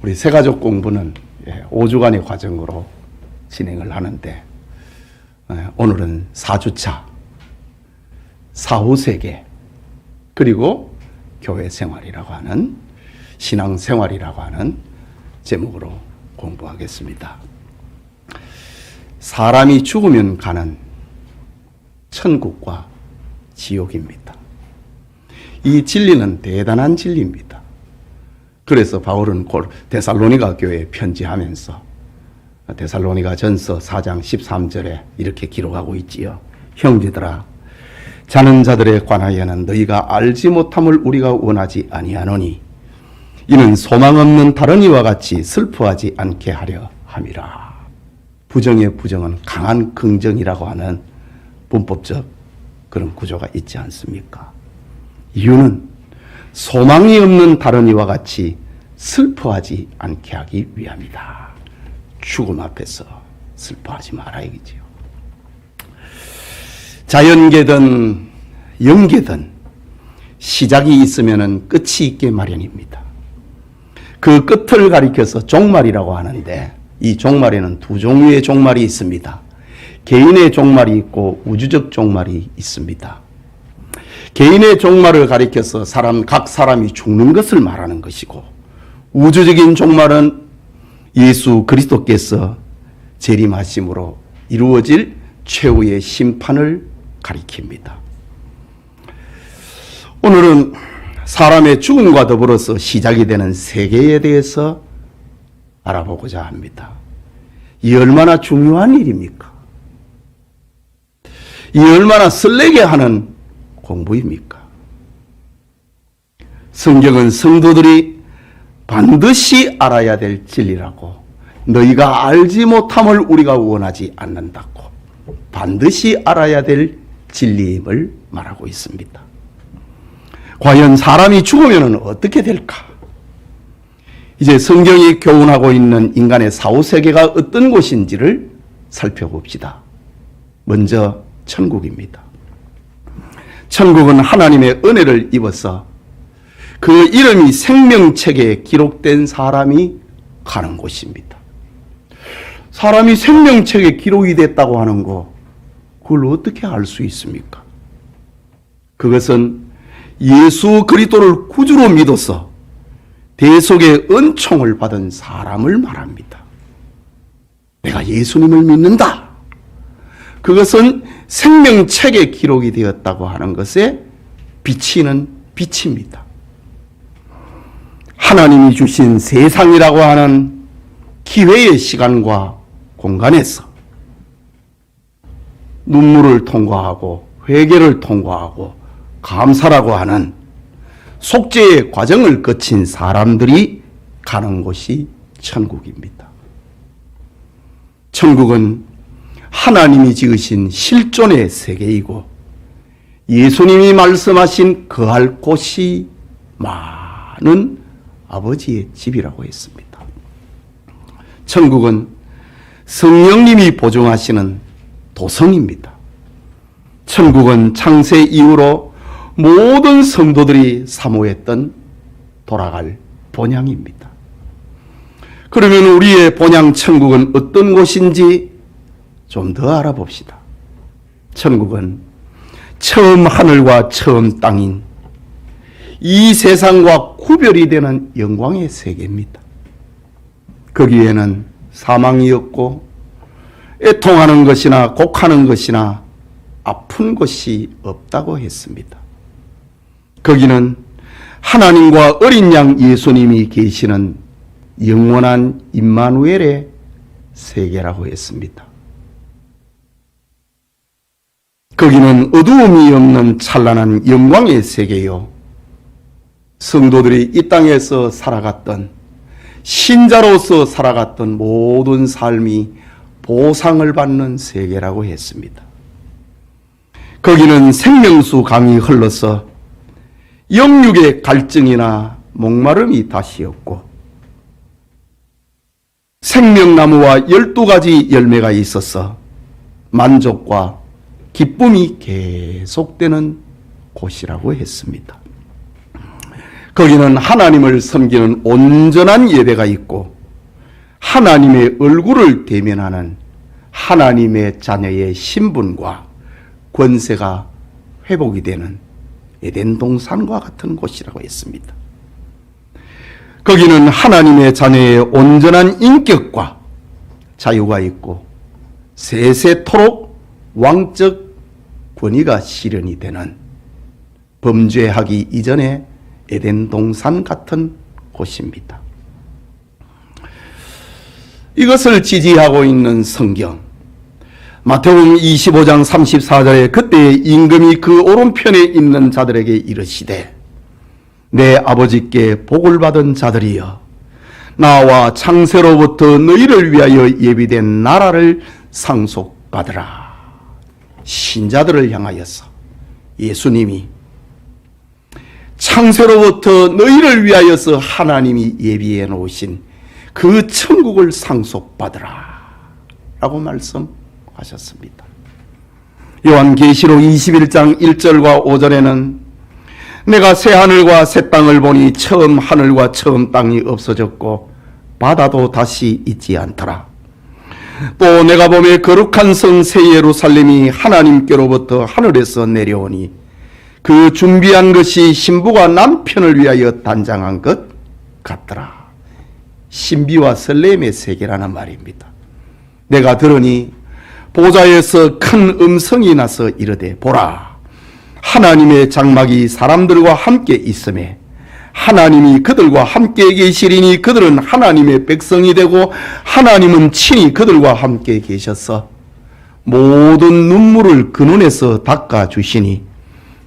우리 새가족 공부는 5주간의 과정으로 진행을 하는데 오늘은 4주차 사후세계 그리고 교회 생활이라고 하는 신앙생활이라고 하는 제목으로 공부하겠습니다. 사람이 죽으면 가는 천국과 지옥입니다. 이 진리는 대단한 진리입니다. 그래서 바울은 데살로니가 교회에 편지하면서 데살로니가 전서 4장 13절에 이렇게 기록하고 있지요. 형제들아, 자는 자들에 관하여는 너희가 알지 못함을 우리가 원하지 아니하노니 이는 소망 없는 다른 이와 같이 슬퍼하지 않게 하려 함이라. 부정의 부정은 강한 긍정이라고 하는 문법적 그런 구조가 있지 않습니까? 이유는 소망이 없는 다른 이와 같이 슬퍼하지 않게 하기 위함이다. 죽음 앞에서 슬퍼하지 마라 이거지요. 자연계든 영계든 시작이 있으면 끝이 있게 마련입니다. 그 끝을 가리켜서 종말이라고 하는데 이 종말에는 두 종류의 종말이 있습니다. 개인의 종말이 있고 우주적 종말이 있습니다. 개인의 종말을 가리켜서 각 사람이 죽는 것을 말하는 것이고 우주적인 종말은 예수 그리스도께서 재림하심으로 이루어질 최후의 심판을 가리킵니다. 오늘은 사람의 죽음과 더불어서 시작이 되는 세계에 대해서 알아보고자 합니다. 이 얼마나 중요한 일입니까? 이 얼마나 설레게 하는 공부입니까? 성경은 성도들이 반드시 알아야 될 진리라고, 너희가 알지 못함을 우리가 원하지 않는다고 반드시 알아야 될 진리임을 말하고 있습니다. 과연 사람이 죽으면 어떻게 될까? 이제 성경이 교훈하고 있는 인간의 사후세계가 어떤 곳인지를 살펴봅시다. 먼저 천국입니다. 천국은 하나님의 은혜를 입어서 그 이름이 생명책에 기록된 사람이 가는 곳입니다. 사람이 생명책에 기록이 됐다고 하는 거, 그걸 어떻게 알 수 있습니까? 그것은 예수 그리스도를 구주로 믿어서 대속의 은총을 받은 사람을 말합니다. 내가 예수님을 믿는다. 그것은 생명책에 기록이 되었다고 하는 것에 비치는 빛입니다. 하나님이 주신 세상이라고 하는 기회의 시간과 공간에서 눈물을 통과하고 회개를 통과하고 감사라고 하는 속죄의 과정을 거친 사람들이 가는 곳이 천국입니다. 천국은 하나님이 지으신 실존의 세계이고 예수님이 말씀하신 거할 곳이 많은 아버지의 집이라고 했습니다. 천국은 성령님이 보증하시는 도성입니다. 천국은 창세 이후로 모든 성도들이 사모했던 돌아갈 본향입니다. 그러면 우리의 본향 천국은 어떤 곳인지 좀 더 알아봅시다. 천국은 처음 하늘과 처음 땅인 이 세상과 구별이 되는 영광의 세계입니다. 거기에는 사망이 없고 애통하는 것이나 곡하는 것이나 아픈 것이 없다고 했습니다. 거기는 하나님과 어린 양 예수님이 계시는 영원한 임마누엘의 세계라고 했습니다. 거기는 어두움이 없는 찬란한 영광의 세계요, 성도들이 이 땅에서 살아갔던, 신자로서 살아갔던 모든 삶이 보상을 받는 세계라고 했습니다. 거기는 생명수 강이 흘러서 영육의 갈증이나 목마름이 다시 없고 생명나무와 12가지 열매가 있어서 만족과 기쁨이 계속되는 곳이라고 했습니다. 거기는 하나님을 섬기는 온전한 예배가 있고 하나님의 얼굴을 대면하는 하나님의 자녀의 신분과 권세가 회복이 되는 에덴 동산과 같은 곳이라고 했습니다. 거기는 하나님의 자녀의 온전한 인격과 자유가 있고 세세토록 왕적 권위가 실현이 되는 범죄하기 이전의 에덴 동산 같은 곳입니다. 이것을 지지하고 있는 성경 마태복음 25장 34절에 그때의 임금이 그 오른편에 있는 자들에게 이르시되 내 아버지께 복을 받은 자들이여 나와 창세로부터 너희를 위하여 예비된 나라를 상속받으라. 신자들을 향하여서 예수님이 창세로부터 너희를 위하여서 하나님이 예비해 놓으신 그 천국을 상속받으라 라고 말씀하셨습니다. 요한계시록 21장 1절과 5절에는 내가 새 하늘과 새 땅을 보니 처음 하늘과 처음 땅이 없어졌고 바다도 다시 있지 않더라. 또 내가 보매 거룩한 성 새 예루살렘이 하나님께로부터 하늘에서 내려오니 그 준비한 것이 신부가 남편을 위하여 단장한 것 같더라. 신비와 설렘의 세계라는 말입니다. 내가 들으니 보좌에서 큰 음성이 나서 이르되 보라 하나님의 장막이 사람들과 함께 있음에 하나님이 그들과 함께 계시리니 그들은 하나님의 백성이 되고 하나님은 친히 그들과 함께 계셔서 모든 눈물을 그 눈에서 닦아주시니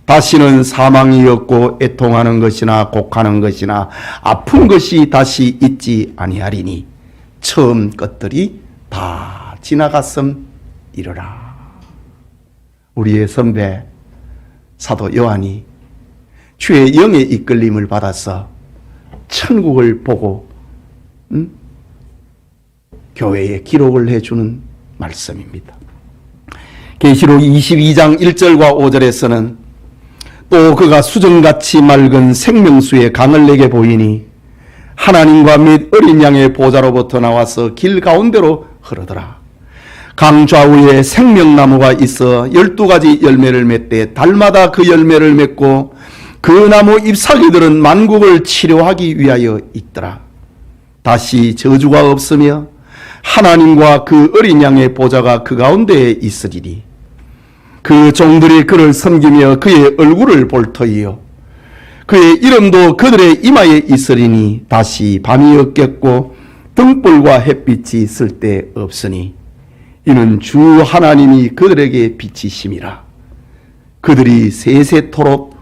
다시는 사망이 없고 애통하는 것이나 곡하는 것이나 아픈 것이 다시 있지 아니하리니 처음 것들이 다 지나갔음이러라. 우리의 선배 사도 요한이 주의 영의 이끌림을 받아서 천국을 보고 교회에 기록을 해주는 말씀입니다. 계시록 22장 1절과 5절에서는 또 그가 수정같이 맑은 생명수의 강을 내게 보이니 하나님과 및 어린 양의 보좌로부터 나와서 길 가운데로 흐르더라. 강 좌우에 생명나무가 있어 12가지 열매를 맺되 달마다 그 열매를 맺고 그 나무 잎사귀들은 만국을 치료하기 위하여 있더라. 다시 저주가 없으며 하나님과 그 어린 양의 보좌가 그 가운데에 있으리니 그 종들이 그를 섬기며 그의 얼굴을 볼 터이요 그의 이름도 그들의 이마에 있으리니 다시 밤이 없겠고 등불과 햇빛이 쓸데 없으니 이는 주 하나님이 그들에게 빛이심이라. 그들이 세세토록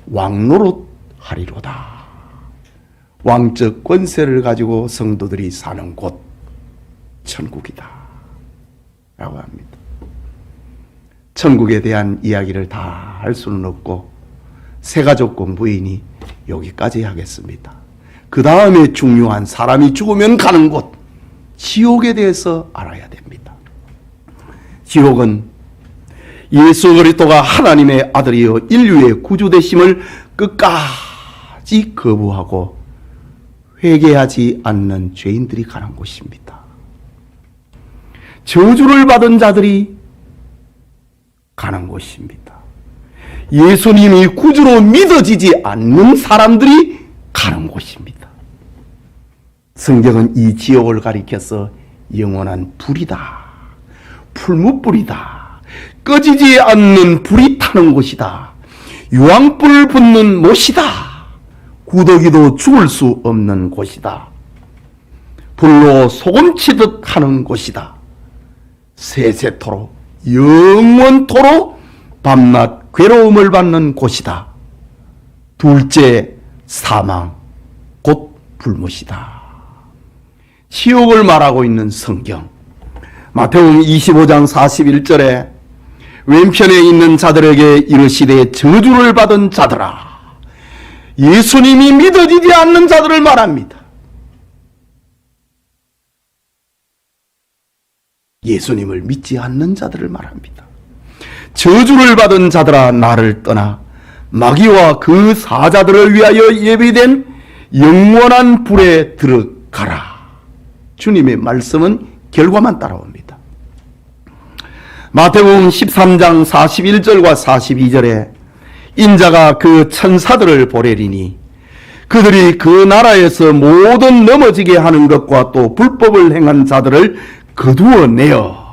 왕노릇 하리로다. 왕적 권세를 가지고 성도들이 사는 곳 천국이다 라고 합니다. 천국에 대한 이야기를 다 할 수는 없고 새가족과 부인이 여기까지 하겠습니다. 그 다음에 중요한 사람이 죽으면 가는 곳 지옥에 대해서 알아야 됩니다. 지옥은 예수 그리스도가 하나님의 아들이여 인류의 구주되심을 끝까지 거부하고 회개하지 않는 죄인들이 가는 곳입니다. 저주를 받은 자들이 가는 곳입니다. 예수님이 구주로 믿어지지 않는 사람들이 가는 곳입니다. 성경은 이 지옥을 가리켜서 영원한 불이다, 풀무불이다, 꺼지지 않는 불이 타는 곳이다, 유황불 붙는 못이다, 구더기도 죽을 수 없는 곳이다, 불로 소금치듯 하는 곳이다, 세세토록 영원토록 밤낮 괴로움을 받는 곳이다. 둘째 사망 곧 불못이다. 지옥을 말하고 있는 성경 마태복음 25장 41절에 왼편에 있는 자들에게 이르시되 저주를 받은 자들아, 예수님이 믿어지지 않는 자들을 말합니다. 예수님을 믿지 않는 자들을 말합니다. 저주를 받은 자들아 나를 떠나 마귀와 그 사자들을 위하여 예비된 영원한 불에 들어가라. 주님의 말씀은 결과만 따라옵니다. 마태복음 13장 41절과 42절에 인자가 그 천사들을 보내리니 그들이 그 나라에서 모든 넘어지게 하는 것과 또 불법을 행한 자들을 거두어내어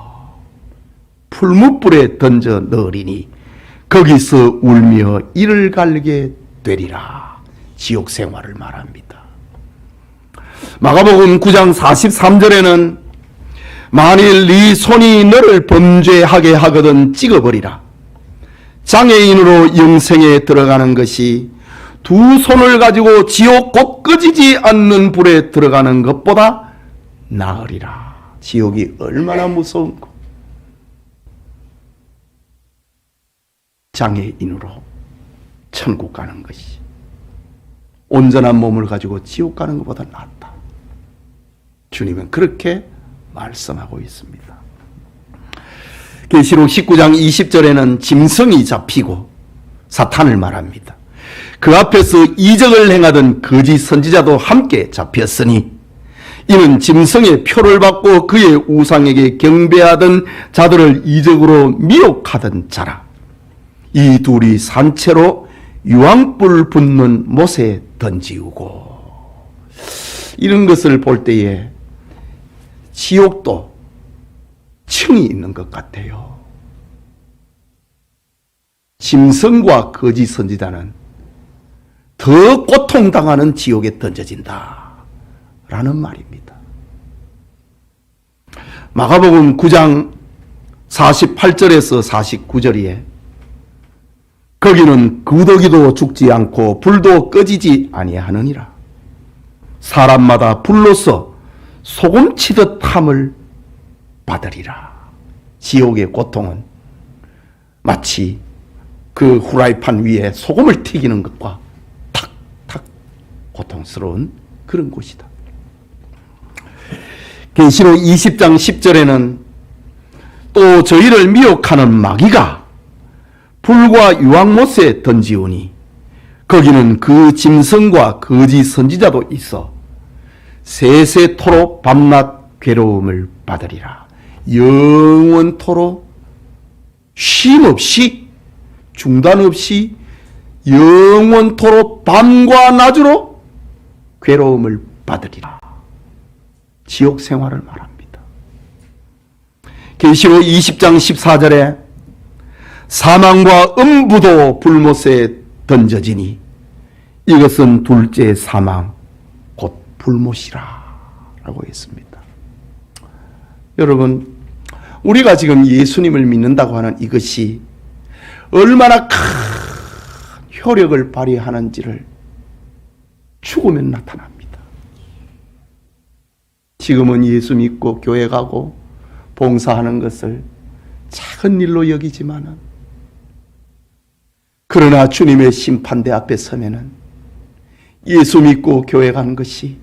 풀무불에 던져 넣으리니 거기서 울며 이를 갈게 되리라. 지옥 생활을 말합니다. 마가복음 9장 43절에는 만일 네 손이 너를 범죄하게 하거든 찍어버리라. 장애인으로 영생에 들어가는 것이 두 손을 가지고 지옥 곧 꺼지지 않는 불에 들어가는 것보다 나으리라. 지옥이 얼마나 무서운고. 장애인으로 천국 가는 것이 온전한 몸을 가지고 지옥 가는 것보다 낫다. 주님은 그렇게 말씀하고 있습니다. 계시록 19장 20절에는 짐승이 잡히고 사탄을 말합니다. 그 앞에서 이적을 행하던 거짓 선지자도 함께 잡혔으니 이는 짐승의 표를 받고 그의 우상에게 경배하던 자들을 이적으로 미혹하던 자라. 이 둘이 산채로 유황불 붙는 못에 던지우고. 이런 것을 볼 때에 지옥도 층이 있는 것 같아요. 짐승과 거짓 선지자는 더 고통당하는 지옥에 던져진다 라는 말입니다. 마가복음 9장 48절에서 49절에 거기는 구더기도 죽지 않고 불도 꺼지지 아니하느니라. 사람마다 불로서 소금치듯 함을 받으리라. 지옥의 고통은 마치 그 후라이팬 위에 소금을 튀기는 것과 탁탁 고통스러운 그런 곳이다. 계시록 20장 10절에는 또 저희를 미혹하는 마귀가 불과 유황못에 던지오니 거기는 그 짐승과 거짓 선지자도 있어 세세토록 밤낮 괴로움을 받으리라. 영원토록 쉼 없이 중단 없이 영원토록 밤과 낮으로 괴로움을 받으리라. 지옥 생활을 말합니다. 계시록 20장 14절에 사망과 음부도 불못에 던져지니 이것은 둘째 사망 곧 불못이라 라고 했습니다. 여러분, 우리가 지금 예수님을 믿는다고 하는 이것이 얼마나 큰 효력을 발휘하는지를 죽으면 나타납니다. 지금은 예수 믿고 교회 가고 봉사하는 것을 작은 일로 여기지만은 그러나 주님의 심판대 앞에 서면은 예수 믿고 교회 가는 것이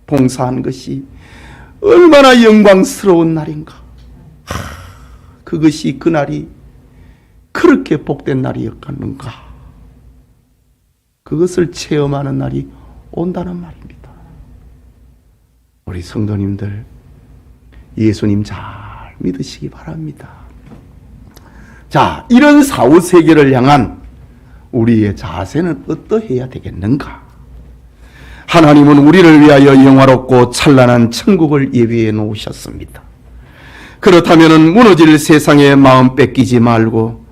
봉사하는 것이 얼마나 영광스러운 날인가. 그것이 그날이 그렇게 복된 날이었는가. 그것을 체험하는 날이 온다는 말입니다. 우리 성도님들 예수님 잘 믿으시기 바랍니다. 자, 이런 사후세계를 향한 우리의 자세는 어떠해야 되겠는가? 하나님은 우리를 위하여 영화롭고 찬란한 천국을 예비해 놓으셨습니다. 그렇다면 무너질 세상에 마음 뺏기지 말고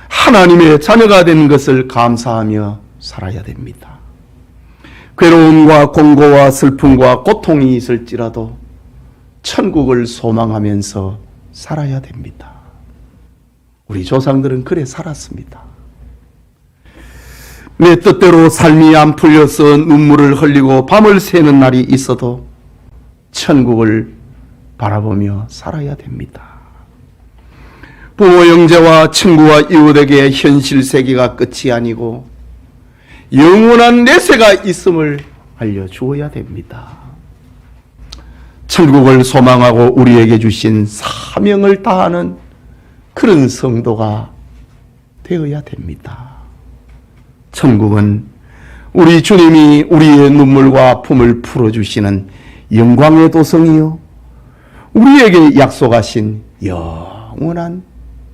하나님의 자녀가 된 것을 감사하며 살아야 됩니다. 괴로움과 공고와 슬픔과 고통이 있을지라도 천국을 소망하면서 살아야 됩니다. 우리 조상들은 그래 살았습니다. 내 뜻대로 삶이 안 풀려서 눈물을 흘리고 밤을 새는 날이 있어도 천국을 바라보며 살아야 됩니다. 부모 형제와 친구와 이웃에게 현실 세계가 끝이 아니고 영원한 내세가 있음을 알려주어야 됩니다. 천국을 소망하고 우리에게 주신 사명을 다하는 그런 성도가 되어야 됩니다. 천국은 우리 주님이 우리의 눈물과 아픔을 풀어주시는 영광의 도성이요, 우리에게 약속하신 영원한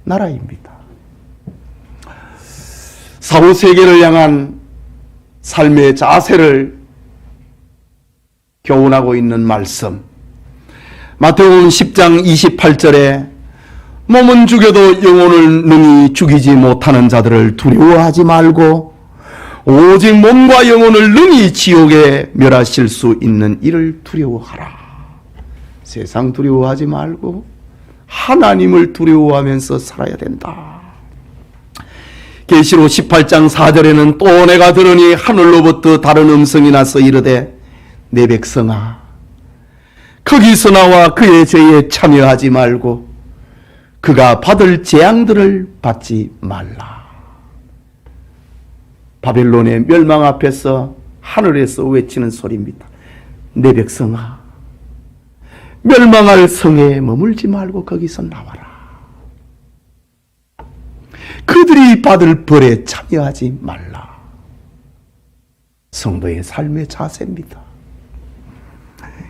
나라입니다. 사후세계를 향한 삶의 자세를 교훈하고 있는 말씀, 마태복음 10장 28절에 몸은 죽여도 영혼을 능히 죽이지 못하는 자들을 두려워하지 말고 오직 몸과 영혼을 능히 지옥에 멸하실 수 있는 이를 두려워하라. 세상 두려워하지 말고 하나님을 두려워하면서 살아야 된다. 계시록 18장 4절에는 또 내가 들으니 하늘로부터 다른 음성이 나서 이르되 내 백성아, 거기서 나와 그의 죄에 참여하지 말고 그가 받을 재앙들을 받지 말라. 바벨론의 멸망 앞에서 하늘에서 외치는 소리입니다. 내 백성아, 멸망할 성에 머물지 말고 거기서 나와라. 그들이 받을 벌에 참여하지 말라. 성도의 삶의 자세입니다.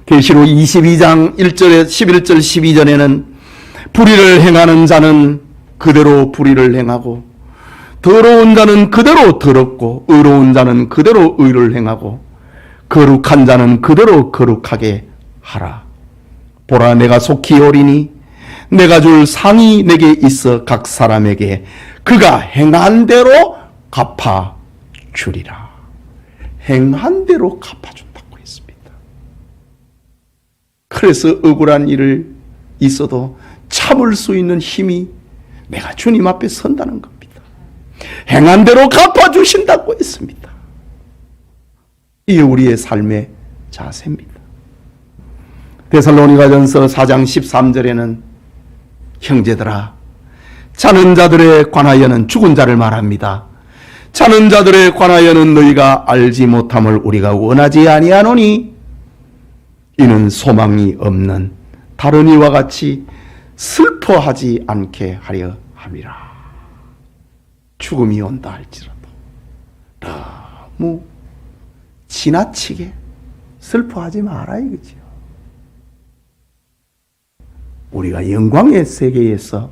계시록 22장 1절에 11절 12절에는 불의를 행하는 자는 그대로 불의를 행하고 더러운 자는 그대로 더럽고 의로운 자는 그대로 의를 행하고 거룩한 자는 그대로 거룩하게 하라. 보라, 내가 속히 오리니 내가 줄 상이 내게 있어 각 사람에게 그가 행한 대로 갚아주리라. 행한 대로 갚아준다고 했습니다. 그래서 억울한 일을 있어도 참을 수 있는 힘이 내가 주님 앞에 선다는 겁니다. 행한 대로 갚아주신다고 했습니다. 이게 우리의 삶의 자세입니다. 데살로니가전서 4장 13절에는 형제들아, 자는 자들에 관하여는 죽은 자를 말합니다. 자는 자들에 관하여는 너희가 알지 못함을 우리가 원하지 아니하노니 이는 소망이 없는 다른 이와 같이 슬퍼하지 않게 하려 함이라. 죽음이 온다 할지라도 너무 지나치게 슬퍼하지 마라 이거지요. 우리가 영광의 세계에서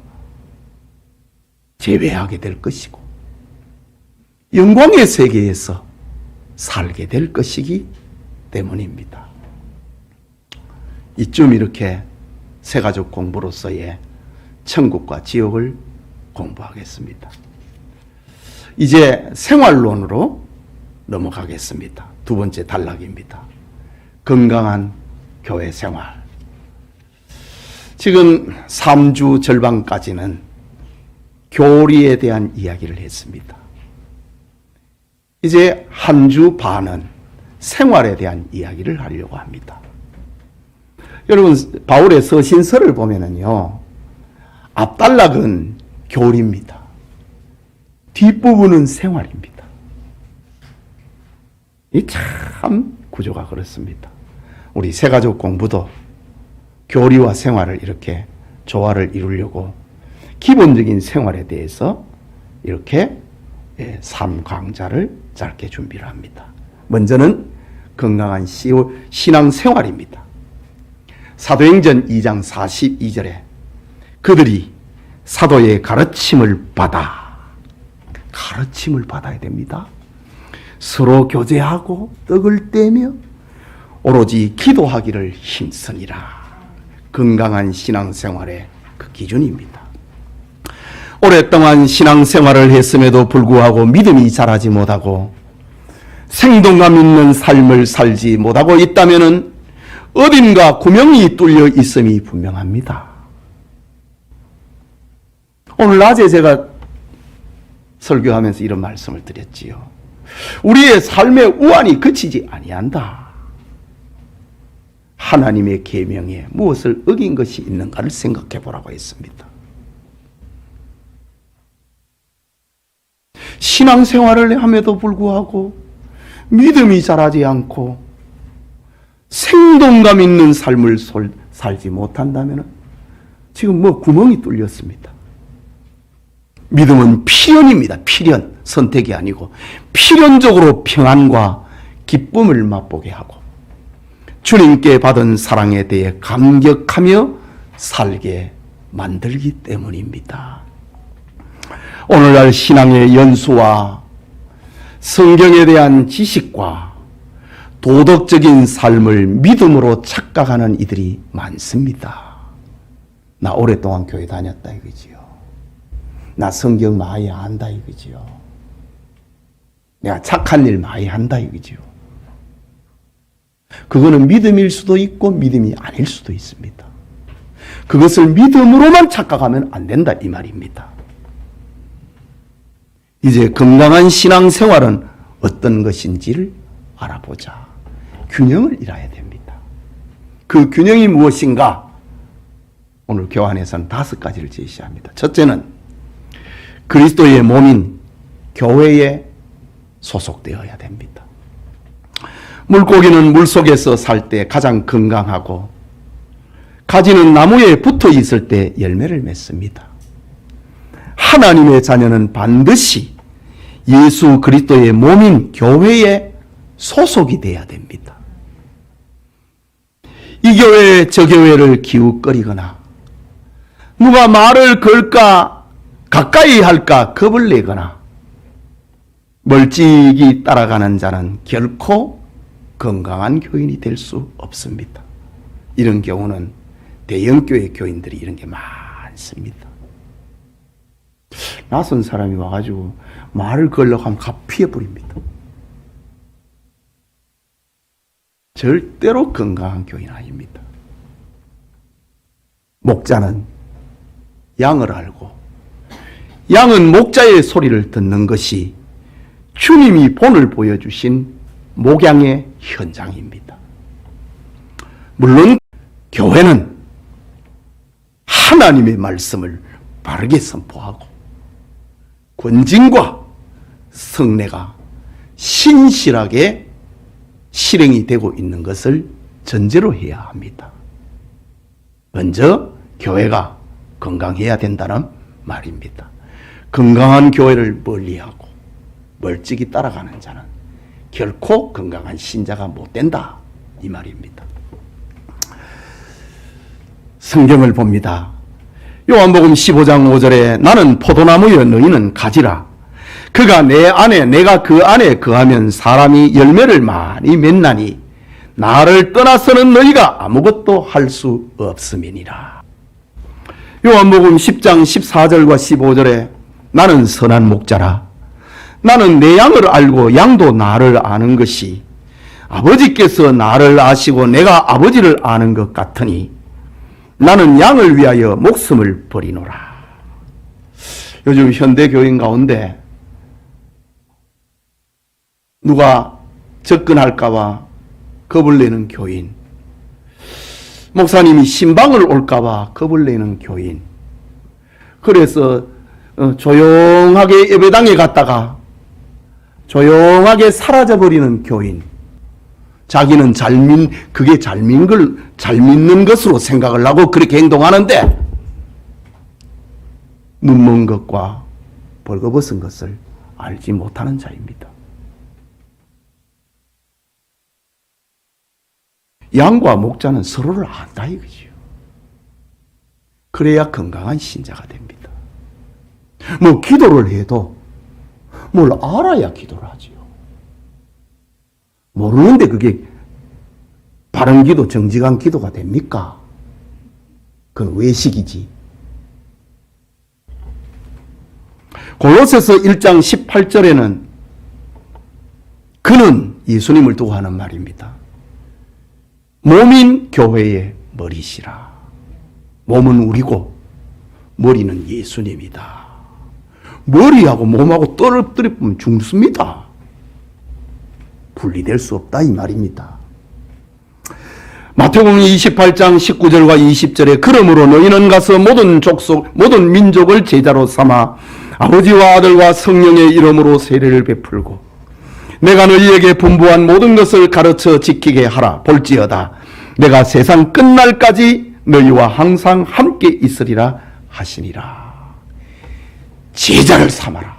재회하게 될 것이고 영광의 세계에서 살게 될 것이기 때문입니다. 이쯤 이렇게 새가족 공부로서의 천국과 지옥을 공부하겠습니다. 이제 생활론으로 넘어가겠습니다. 두 번째 단락입니다. 건강한 교회 생활. 지금 3주 절반까지는 교리에 대한 이야기를 했습니다. 이제 한 주 반은 생활에 대한 이야기를 하려고 합니다. 여러분, 바울의 서신서를 보면은요, 앞단락은 교리입니다. 뒷부분은 생활입니다. 이 참 구조가 그렇습니다. 우리 새가족 공부도 교리와 생활을 이렇게 조화를 이루려고 기본적인 생활에 대해서 이렇게 3강좌를 짧게 준비를 합니다. 먼저는 건강한 신앙생활입니다. 사도행전 2장 42절에 그들이 사도의 가르침을 받아야 됩니다. 서로 교제하고 떡을 떼며 오로지 기도하기를 힘쓰니라. 건강한 신앙생활의 그 기준입니다. 오랫동안 신앙생활을 했음에도 불구하고 믿음이 자라지 못하고 생동감 있는 삶을 살지 못하고 있다면 어딘가 구멍이 뚫려 있음이 분명합니다. 오늘 낮에 제가 설교하면서 이런 말씀을 드렸지요. 우리의 삶의 우환이 그치지 아니한다. 하나님의 계명에 무엇을 어긴 것이 있는가를 생각해 보라고 했습니다. 신앙생활을 함에도 불구하고 믿음이 자라지 않고 생동감 있는 삶을 살지 못한다면 지금 구멍이 뚫렸습니다. 믿음은 필연입니다. 필연. 선택이 아니고 필연적으로 평안과 기쁨을 맛보게 하고 주님께 받은 사랑에 대해 감격하며 살게 만들기 때문입니다. 오늘날 신앙의 연수와 성경에 대한 지식과 도덕적인 삶을 믿음으로 착각하는 이들이 많습니다. 나 오랫동안 교회 다녔다 이거지요. 나 성경 많이 안다 이거지요. 내가 착한 일 많이 한다 이거지요. 그거는 믿음일 수도 있고 믿음이 아닐 수도 있습니다. 그것을 믿음으로만 착각하면 안 된다 이 말입니다. 이제 건강한 신앙생활은 어떤 것인지를 알아보자. 균형을 이뤄야 됩니다. 그 균형이 무엇인가? 오늘 교환에서는 5가지를 제시합니다. 첫째는 그리스도의 몸인 교회에 소속되어야 됩니다. 물고기는 물속에서 살 때 가장 건강하고 가지는 나무에 붙어 있을 때 열매를 맺습니다. 하나님의 자녀는 반드시 예수 그리스도의 몸인 교회에 소속이 돼야 됩니다. 이 교회 저 교회를 기웃거리거나 누가 말을 걸까 가까이 할까 겁을 내거나 멀찍이 따라가는 자는 결코 건강한 교인이 될 수 없습니다. 이런 경우는 대형교회 교인들이 이런 게 많습니다. 낯선 사람이 와가지고 말을 걸려고 하면 갑 피해버립니다. 절대로 건강한 교인 아닙니다. 목자는 양을 알고 양은 목자의 소리를 듣는 것이 주님이 본을 보여주신 목양의 현장입니다. 물론 교회는 하나님의 말씀을 바르게 선포하고 권징과 성례가 신실하게 실행이 되고 있는 것을 전제로 해야 합니다. 먼저 교회가 건강해야 된다는 말입니다. 건강한 교회를 멀리하고 멀찍이 따라가는 자는 결코 건강한 신자가 못 된다 이 말입니다. 성경을 봅니다. 요한복음 15장 5절에 나는 포도나무여 너희는 가지라. 그가 내 안에 내가 그 안에 거하면 사람이 열매를 많이 맺나니 나를 떠나서는 너희가 아무것도 할 수 없음이니라. 요한복음 10장 14절과 15절에 나는 선한 목자라. 나는 내 양을 알고 양도 나를 아는 것이 아버지께서 나를 아시고 내가 아버지를 아는 것 같으니 나는 양을 위하여 목숨을 버리노라. 요즘 현대 교인 가운데 누가 접근할까봐 겁을 내는 교인, 목사님이 신방을 올까봐 겁을 내는 교인, 그래서 조용하게 예배당에 갔다가 조용하게 사라져버리는 교인, 자기는 그게 잘 믿는 것으로 생각을 하고 그렇게 행동하는데 눈먼 것과 벌거벗은 것을 알지 못하는 자입니다. 양과 목자는 서로를 안다 이거지요. 그래야 건강한 신자가 됩니다. 뭐 기도를 해도 뭘 알아야 기도를 하지요. 모르는데 그게 바른 기도, 정직한 기도가 됩니까? 그건 외식이지. 골로새서 1장 18절에는 그는 예수님을 두고 하는 말입니다. 몸인 교회의 머리시라. 몸은 우리고 머리는 예수님이다. 머리하고 몸하고 떨어뜨리면 죽습니다. 분리될 수 없다 이 말입니다. 마태복음 28장 19절과 20절에 그러므로 너희는 가서 모든 족속 모든 민족을 제자로 삼아 아버지와 아들과 성령의 이름으로 세례를 베풀고 내가 너희에게 분부한 모든 것을 가르쳐 지키게 하라. 볼지어다 내가 세상 끝날까지 너희와 항상 함께 있으리라 하시니라. 제자를 삼아라.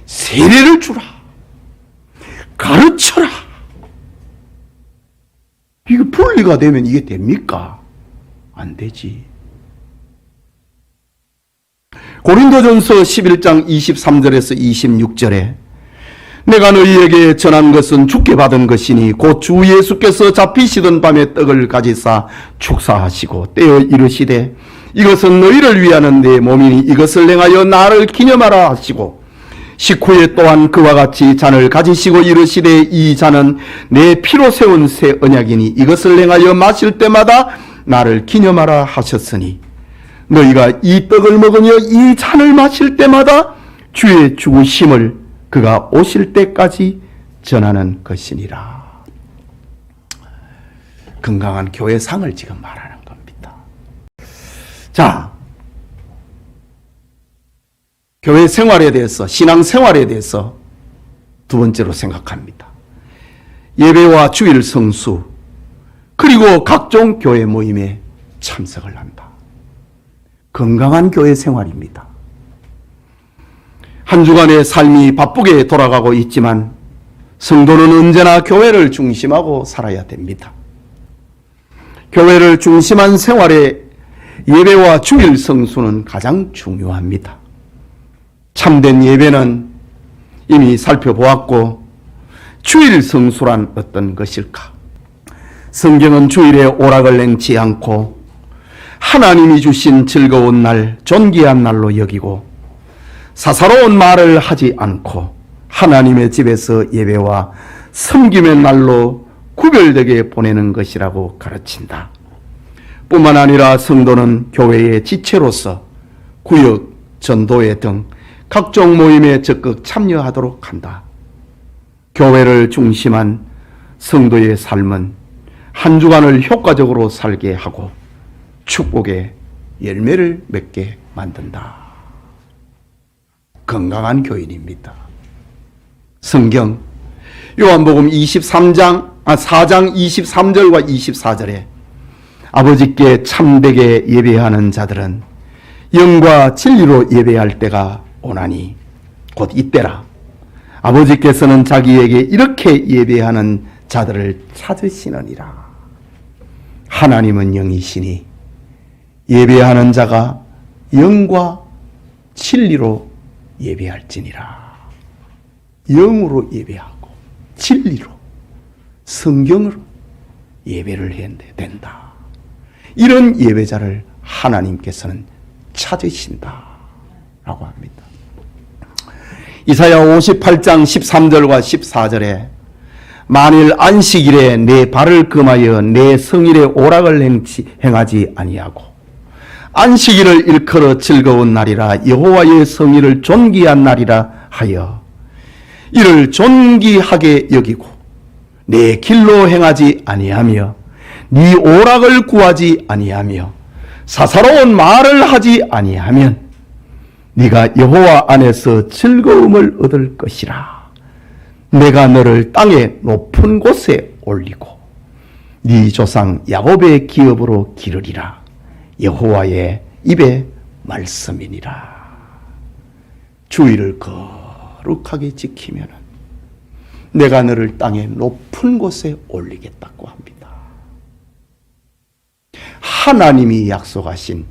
세례를 주라. 가르쳐라. 이게 분리가 되면 이게 됩니까? 안 되지. 고린도전서 11장 23절에서 26절에 내가 너희에게 전한 것은 주께 받은 것이니 곧 주 예수께서 잡히시던 밤에 떡을 가지사 축사하시고 떼어 이르시되 이것은 너희를 위하는 내 몸이니 이것을 행하여 나를 기념하라 하시고 식후에 또한 그와 같이 잔을 가지시고 이르시되 이 잔은 내 피로 세운 새 언약이니 이것을 행하여 마실 때마다 나를 기념하라 하셨으니 너희가 이 떡을 먹으며 이 잔을 마실 때마다 주의 죽으심을 그가 오실 때까지 전하는 것이니라. 건강한 교회상을 지금 말하는 겁니다. 자, 교회 생활에 대해서, 신앙 생활에 대해서 두 번째로 생각합니다. 예배와 주일 성수, 그리고 각종 교회 모임에 참석을 한다. 건강한 교회 생활입니다. 한 주간의 삶이 바쁘게 돌아가고 있지만 성도는 언제나 교회를 중심하고 살아야 됩니다. 교회를 중심한 생활에 예배와 주일 성수는 가장 중요합니다. 참된 예배는 이미 살펴보았고 주일 성수란 어떤 것일까? 성경은 주일에 오락을 행치 않고 하나님이 주신 즐거운 날, 존귀한 날로 여기고 사사로운 말을 하지 않고 하나님의 집에서 예배와 섬김의 날로 구별되게 보내는 것이라고 가르친다. 뿐만 아니라 성도는 교회의 지체로서 구역, 전도회 등 각종 모임에 적극 참여하도록 한다. 교회를 중심한 성도의 삶은 한 주간을 효과적으로 살게 하고 축복의 열매를 맺게 만든다. 건강한 교인입니다. 성경 요한복음 4장 23절과 24절에 아버지께 참되게 예배하는 자들은 영과 진리로 예배할 때가 오나니 곧 이때라. 아버지께서는 자기에게 이렇게 예배하는 자들을 찾으시느니라. 하나님은 영이시니 예배하는 자가 영과 진리로 예배할지니라. 영으로 예배하고 진리로 성경으로 예배를 해야 된다. 이런 예배자를 하나님께서는 찾으신다 라고 합니다. 이사야 58장 13절과 14절에 만일 안식일에 내 발을 금하여 내 성일에 오락을 행하지 아니하고 안식일을 일컬어 즐거운 날이라 여호와의 성일을 존귀한 날이라 하여 이를 존귀하게 여기고 내 길로 행하지 아니하며 네 오락을 구하지 아니하며 사사로운 말을 하지 아니하면 네가 여호와 안에서 즐거움을 얻을 것이라. 내가 너를 땅의 높은 곳에 올리고 네 조상 야곱의 기업으로 기르리라. 여호와의 입의 말씀이니라. 주의를 거룩하게 지키면 내가 너를 땅의 높은 곳에 올리겠다고 합니다. 하나님이 약속하신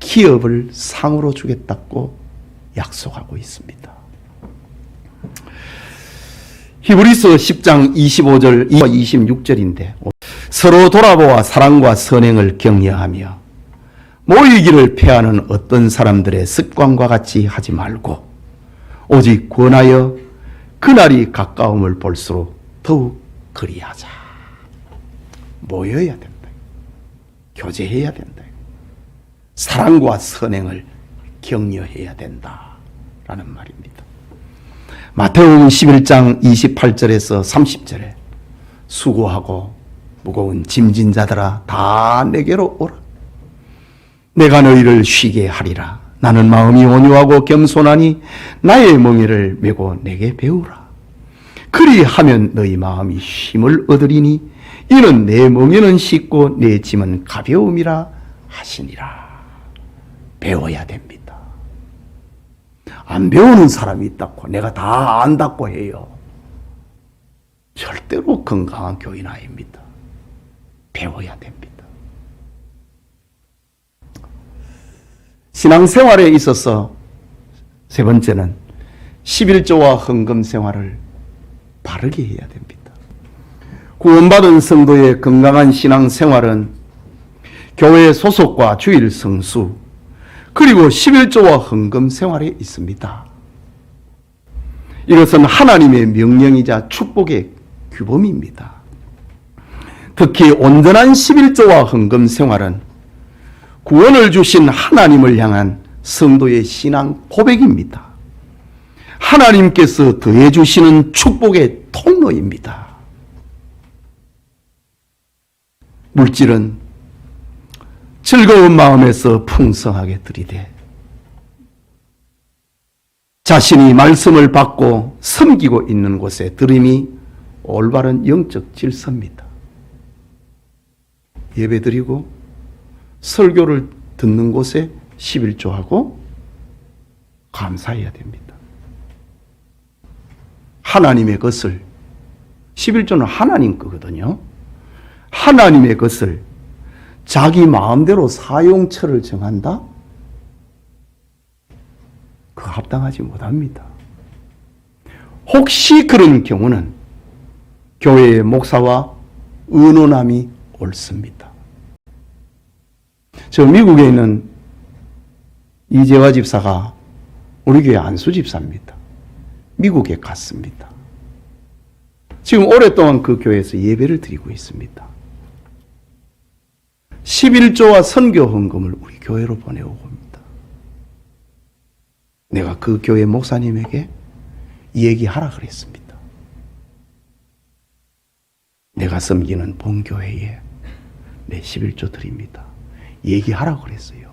기업을 상으로 주겠다고 약속하고 있습니다. 히브리서 10장 25절 26절인데 서로 돌아보아 사랑과 선행을 격려하며 모이기를 패하는 어떤 사람들의 습관과 같이 하지 말고 오직 권하여 그날이 가까움을 볼수록 더욱 그리하자. 모여야 된다. 교제해야 된다. 사랑과 선행을 격려해야 된다라는 말입니다. 마태복음 11장 28절에서 30절에 수고하고 무거운 짐진 자들아 다 내게로 오라. 내가 너희를 쉬게 하리라. 나는 마음이 온유하고 겸손하니 나의 멍에를 메고 내게 배우라. 그리하면 너희 마음이 힘을 얻으리니 이는 내 멍에는 쉽고 내 짐은 가벼움이라 하시니라. 배워야 됩니다. 안 배우는 사람이 있다고 내가 다 안다고 해요. 절대로 건강한 교인 아닙니다. 배워야 됩니다. 신앙생활에 있어서 세 번째는 11조와 헌금 생활을 바르게 해야 됩니다. 구원받은 성도의 건강한 신앙생활은 교회 소속과 주일 성수 그리고 11조와 헌금 생활에 있습니다. 이것은 하나님의 명령이자 축복의 규범입니다. 특히 온전한 11조와 헌금 생활은 구원을 주신 하나님을 향한 성도의 신앙 고백입니다. 하나님께서 더해 주시는 축복의 통로입니다. 물질은 즐거운 마음에서 풍성하게 드리되 자신이 말씀을 받고 섬기고 있는 곳에 드림이 올바른 영적 질서입니다. 예배드리고 설교를 듣는 곳에 11조하고 감사해야 됩니다. 하나님의 것을 11조는 하나님 거거든요. 하나님의 것을 자기 마음대로 사용처를 정한다? 그 합당하지 못합니다. 혹시 그런 경우는 교회의 목사와 의논함이 옳습니다. 저 미국에 있는 이재화 집사가 우리 교회 안수 집사입니다. 미국에 갔습니다. 지금 오랫동안 그 교회에서 예배를 드리고 있습니다. 11조와 선교 헌금을 우리 교회로 보내오고 옵니다. 내가 그 교회 목사님에게 얘기하라 그랬습니다. 내가 섬기는 본교회에 내 11조 드립니다. 얘기하라 그랬어요.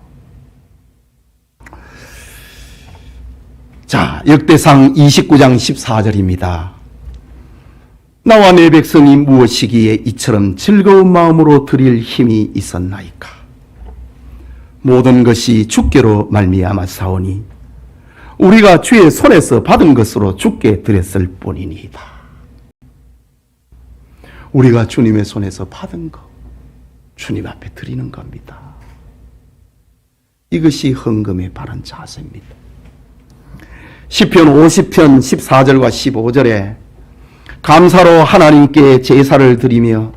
자, 역대상 29장 14절입니다. 나와 내 백성이 무엇이기에 이처럼 즐거운 마음으로 드릴 힘이 있었나이까. 모든 것이 주께로 말미암아 사오니 우리가 주의 손에서 받은 것으로 주께 드렸을 뿐이니이다. 우리가 주님의 손에서 받은 것, 주님 앞에 드리는 겁니다. 이것이 헌금의 바른 자세입니다. 시편 50편 14절과 15절에 감사로 하나님께 제사를 드리며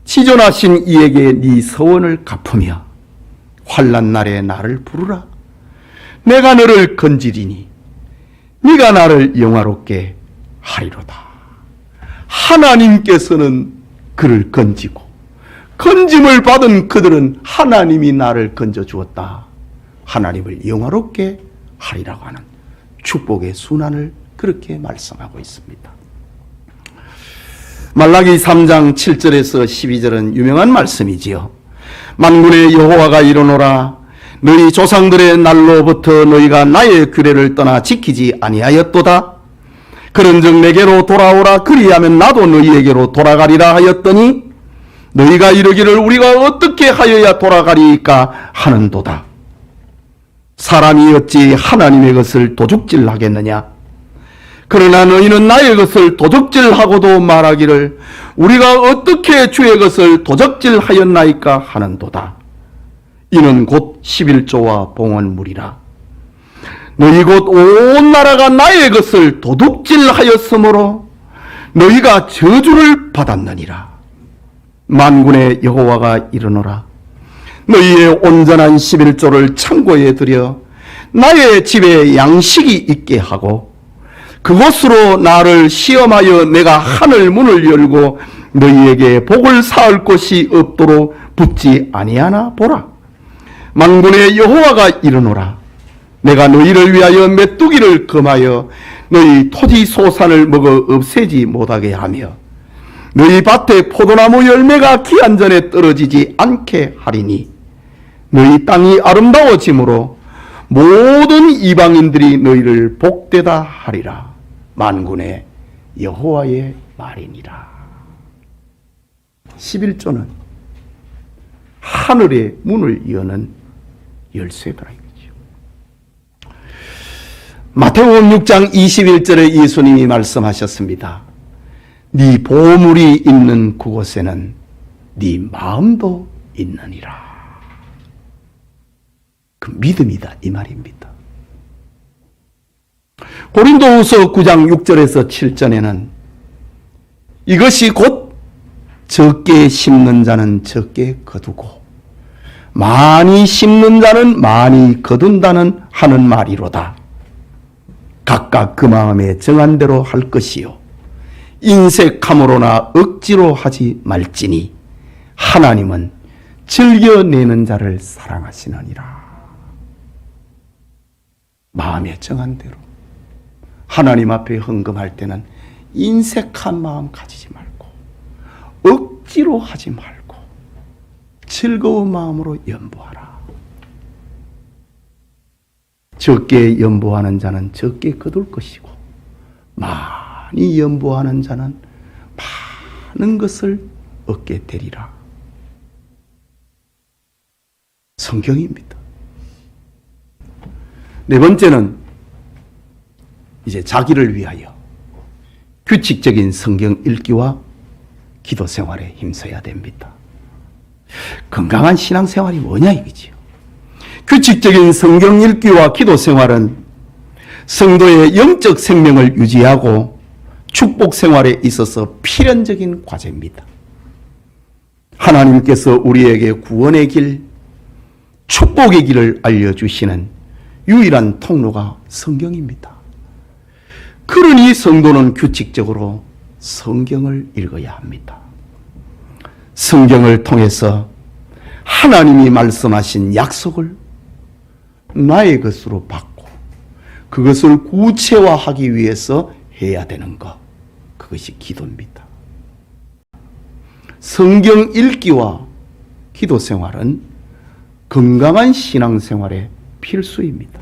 치존하신 이에게 네 서원을 갚으며 환난 날에 나를 부르라. 내가 너를 건지리니 네가 나를 영화롭게 하리로다. 하나님께서는 그를 건지고 건짐을 받은 그들은 하나님이 나를 건져 주었다. 하나님을 영화롭게 하리라고 하는 축복의 순환을 그렇게 말씀하고 있습니다. 말라기 3장 7절에서 12절은 유명한 말씀이지요. 만군의 여호와가 이르노라. 너희 조상들의 날로부터 너희가 나의 규례를 떠나 지키지 아니하였도다. 그런즉 내게로 돌아오라. 그리하면 나도 너희에게로 돌아가리라 하였더니 너희가 이르기를 우리가 어떻게 하여야 돌아가리까 하는도다. 사람이 어찌 하나님의 것을 도둑질하겠느냐. 그러나 너희는 나의 것을 도적질하고도 말하기를 우리가 어떻게 주의 것을 도적질하였나이까 하는도다. 이는 곧 11조와 봉헌물이라. 너희 곧 온 나라가 나의 것을 도둑질하였으므로 너희가 저주를 받았느니라. 만군의 여호와가 이르노라. 너희의 온전한 11조를 창고에 들여 나의 집에 양식이 있게 하고 그곳으로 나를 시험하여 내가 하늘 문을 열고 너희에게 복을 쌓을 곳이 없도록 붙지 아니하나 보라. 만군의 여호와가 이르노라. 내가 너희를 위하여 메뚜기를 금하여 너희 토지 소산을 먹어 없애지 못하게 하며 너희 밭에 포도나무 열매가 기한 전에 떨어지지 않게 하리니 너희 땅이 아름다워짐으로 모든 이방인들이 너희를 복되다 하리라. 만군의 여호와의 말이니라. 11조는 하늘의 문을 여는 열쇠더라 이거죠. 마태복음 6장 21절에 예수님이 말씀하셨습니다. 네 보물이 있는 그곳에는 네 마음도 있느니라. 그 믿음이다 이 말입니다. 고린도후서 9장 6절에서 7절에는 이것이 곧 적게 심는 자는 적게 거두고 많이 심는 자는 많이 거둔다는 하는 말이로다. 각각 그 마음에 정한 대로 할 것이요 인색함으로나 억지로 하지 말지니 하나님은 즐겨내는 자를 사랑하시느니라. 마음에 정한 대로 하나님 앞에 헌금할 때는 인색한 마음 가지지 말고 억지로 하지 말고 즐거운 마음으로 연보하라. 적게 연보하는 자는 적게 거둘 것이고 많이 연보하는 자는 많은 것을 얻게 되리라. 성경입니다. 네 번째는 이제 자기를 위하여 규칙적인 성경 읽기와 기도 생활에 힘써야 됩니다. 건강한 신앙생활이 뭐냐 이거지요. 규칙적인 성경 읽기와 기도 생활은 성도의 영적 생명을 유지하고 축복 생활에 있어서 필연적인 과제입니다. 하나님께서 우리에게 구원의 길, 축복의 길을 알려주시는 유일한 통로가 성경입니다. 그러니 성도는 규칙적으로 성경을 읽어야 합니다. 성경을 통해서 하나님이 말씀하신 약속을 나의 것으로 받고 그것을 구체화하기 위해서 해야 되는 것, 그것이 기도입니다. 성경 읽기와 기도 생활은 건강한 신앙생활의 필수입니다.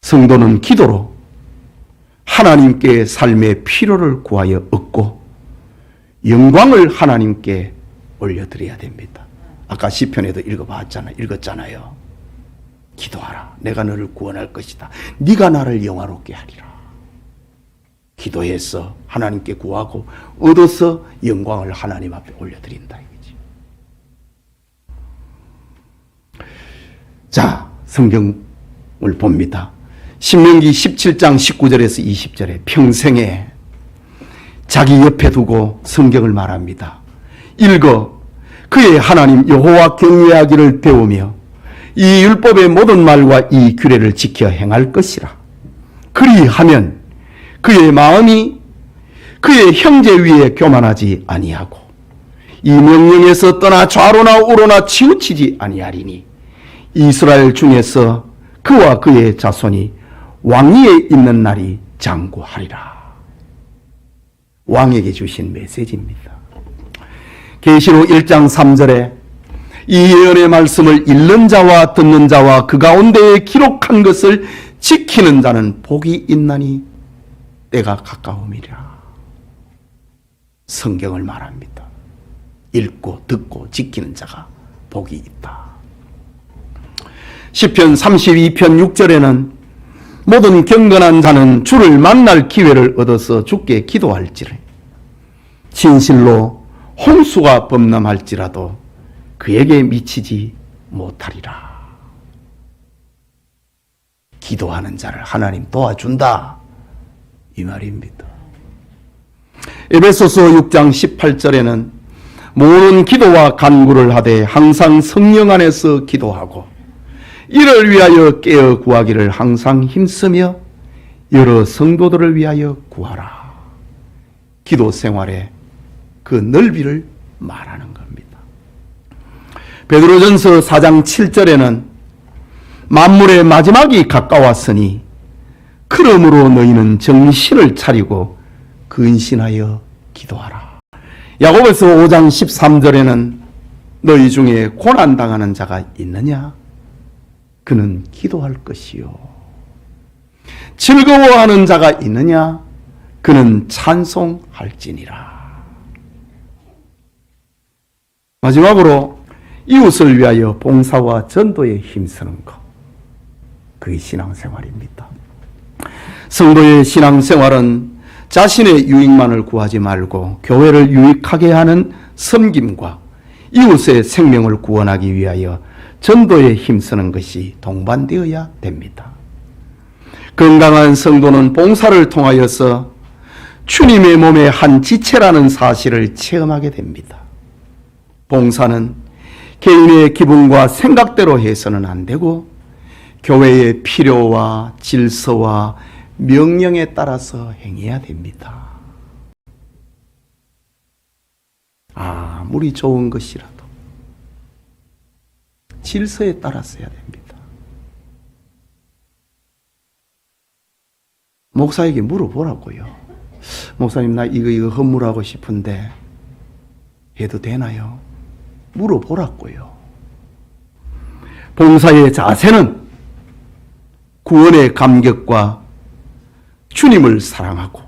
성도는 기도로 하나님께 삶의 필요를 구하여 얻고 영광을 하나님께 올려드려야 됩니다. 아까 시편에도 읽었잖아요. 기도하라. 내가 너를 구원할 것이다. 네가 나를 영화롭게 하리라. 기도해서 하나님께 구하고 얻어서 영광을 하나님 앞에 올려드린다 이거지. 자, 성경을 봅니다. 신명기 17장 19절에서 20절에 평생에 자기 옆에 두고 성경을 말합니다. 읽어 그의 하나님 여호와 경외하기를 배우며 이 율법의 모든 말과 이 규례를 지켜 행할 것이라. 그리하면 그의 마음이 그의 형제 위에 교만하지 아니하고 이 명령에서 떠나 좌로나 우로나 치우치지 아니하리니 이스라엘 중에서 그와 그의 자손이 왕위에 있는 날이 장구하리라. 왕에게 주신 메시지입니다. 계시록 1장 3절에 이 예언의 말씀을 읽는 자와 듣는 자와 그 가운데에 기록한 것을 지키는 자는 복이 있나니 때가 가까움이라. 성경을 말합니다. 읽고 듣고 지키는 자가 복이 있다. 시편 32편 6절에는 모든 경건한 자는 주를 만날 기회를 얻어서 주께 기도할지를 진실로 홍수가 범람할지라도 그에게 미치지 못하리라. 기도하는 자를 하나님 도와준다 이 말입니다. 에베소서 6장 18절에는 모든 기도와 간구를 하되 항상 성령 안에서 기도하고 이를 위하여 깨어 구하기를 항상 힘쓰며 여러 성도들을 위하여 구하라. 기도 생활의 그 넓이를 말하는 겁니다. 베드로전서 4장 7절에는 만물의 마지막이 가까웠으니 그러므로 너희는 정신을 차리고 근신하여 기도하라. 야고보서 5장 13절에는 너희 중에 고난당하는 자가 있느냐? 그는 기도할 것이요. 즐거워하는 자가 있느냐? 그는 찬송할지니라. 마지막으로 이웃을 위하여 봉사와 전도에 힘쓰는 것. 그게 신앙생활입니다. 성도의 신앙생활은 자신의 유익만을 구하지 말고 교회를 유익하게 하는 섬김과 이웃의 생명을 구원하기 위하여 전도에 힘쓰는 것이 동반되어야 됩니다. 건강한 성도는 봉사를 통하여서 주님의 몸의 한 지체라는 사실을 체험하게 됩니다. 봉사는 개인의 기분과 생각대로 해서는 안 되고 교회의 필요와 질서와 명령에 따라서 행해야 됩니다. 아무리 좋은 것이라도 질서에 따라서 해야 됩니다. 목사에게 물어보라고요. 목사님, 나 이거 헌물하고 싶은데 해도 되나요? 물어보라고요. 봉사의 자세는 구원의 감격과 주님을 사랑하고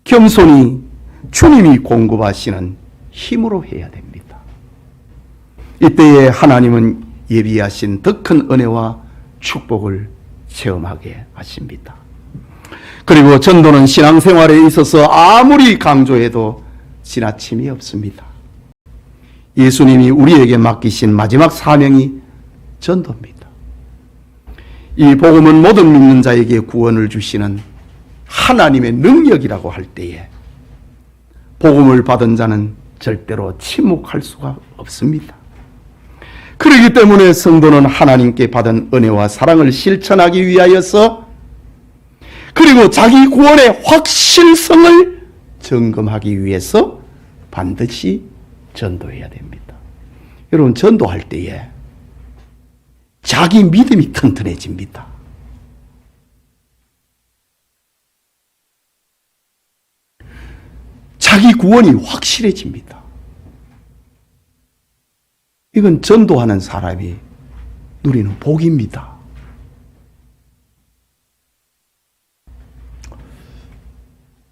겸손히 주님이 공급하시는 힘으로 해야 됩니다. 이때에 하나님은 예비하신 더 큰 은혜와 축복을 체험하게 하십니다. 그리고 전도는 신앙생활에 있어서 아무리 강조해도 지나침이 없습니다. 예수님이 우리에게 맡기신 마지막 사명이 전도입니다. 이 복음은 모든 믿는 자에게 구원을 주시는 하나님의 능력이라고 할 때에 복음을 받은 자는 절대로 침묵할 수가 없습니다. 그렇기 때문에 성도는 하나님께 받은 은혜와 사랑을 실천하기 위하여서 그리고 자기 구원의 확실성을 점검하기 위해서 반드시 전도해야 됩니다. 여러분, 전도할 때에 자기 믿음이 튼튼해집니다. 자기 구원이 확실해집니다. 이건 전도하는 사람이 누리는 복입니다.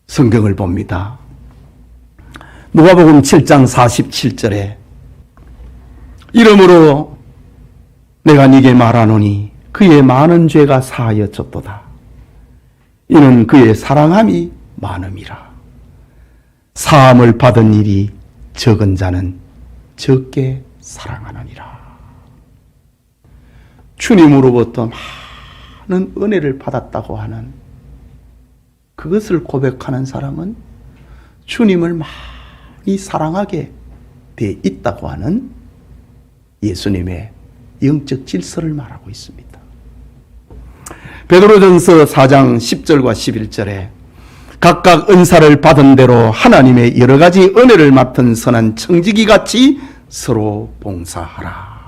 성경을 봅니다. 누가복음 7장 47절에 이러므로 내가 네게 말하노니 그의 많은 죄가 사하여졌도다. 이는 그의 사랑함이 많음이라. 사함을 받은 일이 적은 자는 적게 사랑하느니라. 주님으로부터 많은 은혜를 받았다고 하는 그것을 고백하는 사람은 주님을 많이 사랑하게 돼 있다고 하는 예수님의 영적 질서를 말하고 있습니다. 베드로전서 4장 10절과 11절에 각각 은사를 받은 대로 하나님의 여러 가지 은혜를 맡은 선한 청지기 같이 서로 봉사하라.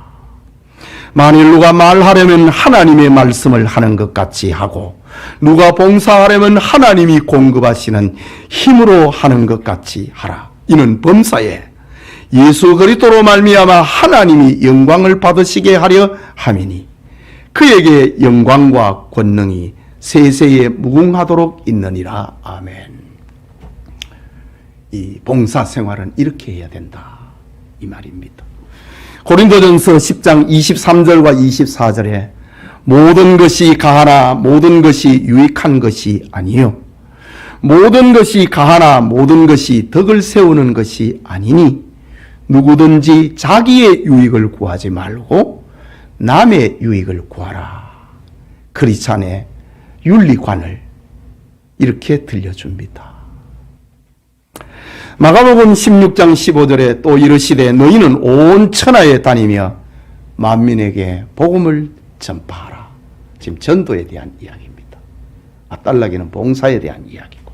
만일 누가 말하려면 하나님의 말씀을 하는 것 같이 하고 누가 봉사하려면 하나님이 공급하시는 힘으로 하는 것 같이 하라. 이는 범사에 예수 그리스도로 말미암아 하나님이 영광을 받으시게 하려 함이니 그에게 영광과 권능이 세세에 무궁하도록 있느니라. 아멘. 이 봉사 생활은 이렇게 해야 된다, 이 말입니다. 고린도전서 10장 23절과 24절에 모든 것이 가하나 모든 것이 유익한 것이 아니요 모든 것이 가하나 모든 것이 덕을 세우는 것이 아니니 누구든지 자기의 유익을 구하지 말고 남의 유익을 구하라. 크리스찬의 윤리관을 이렇게 들려줍니다. 마가복음 16장 15절에 또 이르시되 너희는 온 천하에 다니며 만민에게 복음을 전파하라. 지금 전도에 대한 이야기입니다. 앞달라기는 봉사에 대한 이야기고,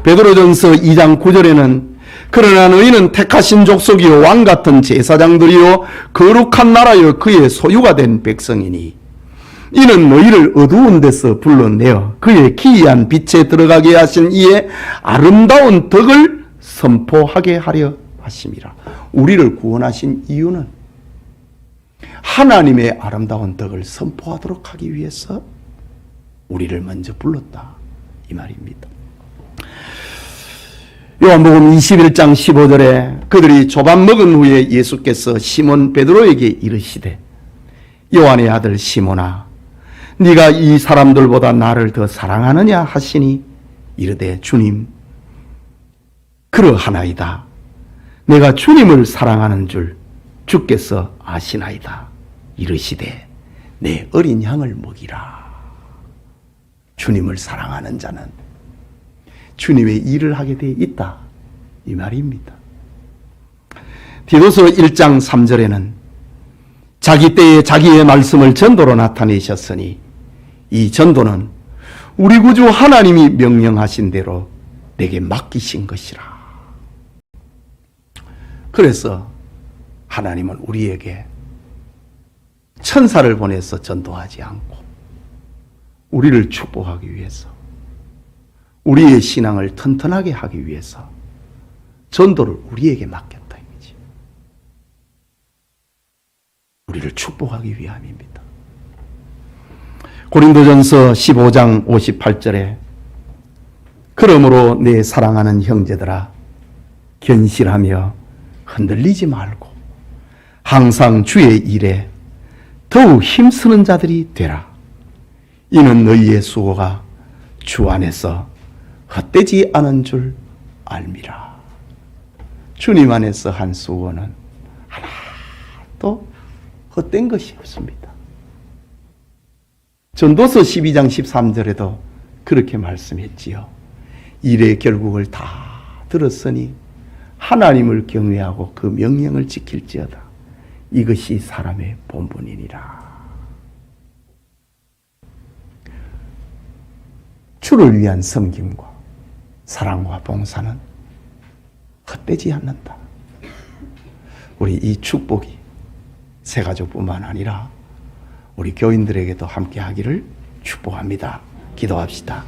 베드로전서 2장 9절에는 그러나 너희는 택하신 족속이요 왕같은 제사장들이요 거룩한 나라요 그의 소유가 된 백성이니 이는 너희를 어두운 데서 불러내어 그의 기이한 빛에 들어가게 하신 이의 아름다운 덕을 선포하게 하려 하심이라. 우리를 구원하신 이유는 하나님의 아름다운 덕을 선포하도록 하기 위해서 우리를 먼저 불렀다, 이 말입니다. 요한복음 21장 15절에 그들이 조밥 먹은 후에 예수께서 시몬 베드로에게 이르시되 요한의 아들 시몬아 네가 이 사람들보다 나를 더 사랑하느냐 하시니 이르되 주님 그러하나이다. 내가 주님을 사랑하는 줄 주께서 아시나이다. 이르시되 내 어린 양을 먹이라. 주님을 사랑하는 자는 주님의 일을 하게 돼 있다, 이 말입니다. 디도서 1장 3절에는 자기 때에 자기의 말씀을 전도로 나타내셨으니 이 전도는 우리 구주 하나님이 명령하신 대로 내게 맡기신 것이라. 그래서 하나님은 우리에게 천사를 보내서 전도하지 않고 우리를 축복하기 위해서, 우리의 신앙을 튼튼하게 하기 위해서 전도를 우리에게 맡겼다 이거지. 우리를 축복하기 위함입니다. 고린도전서 15장 58절에 그러므로 내 사랑하는 형제들아 견실하며 흔들리지 말고 항상 주의 일에 더욱 힘쓰는 자들이 되라. 이는 너희의 수고가 주 안에서 헛되지 않은 줄 알미라. 주님 안에서 한 수고는 하나도 헛된 것이 없습니다. 전도서 12장 13절에도 그렇게 말씀했지요. 일의 결국을 다 들었으니 하나님을 경외하고 그 명령을 지킬지어다. 이것이 사람의 본분이니라. 주를 위한 섬김과 사랑과 봉사는 헛되지 않는다. 우리 이 축복이 새가족뿐만 아니라 우리 교인들에게도 함께 하기를 축복합니다. 기도합시다.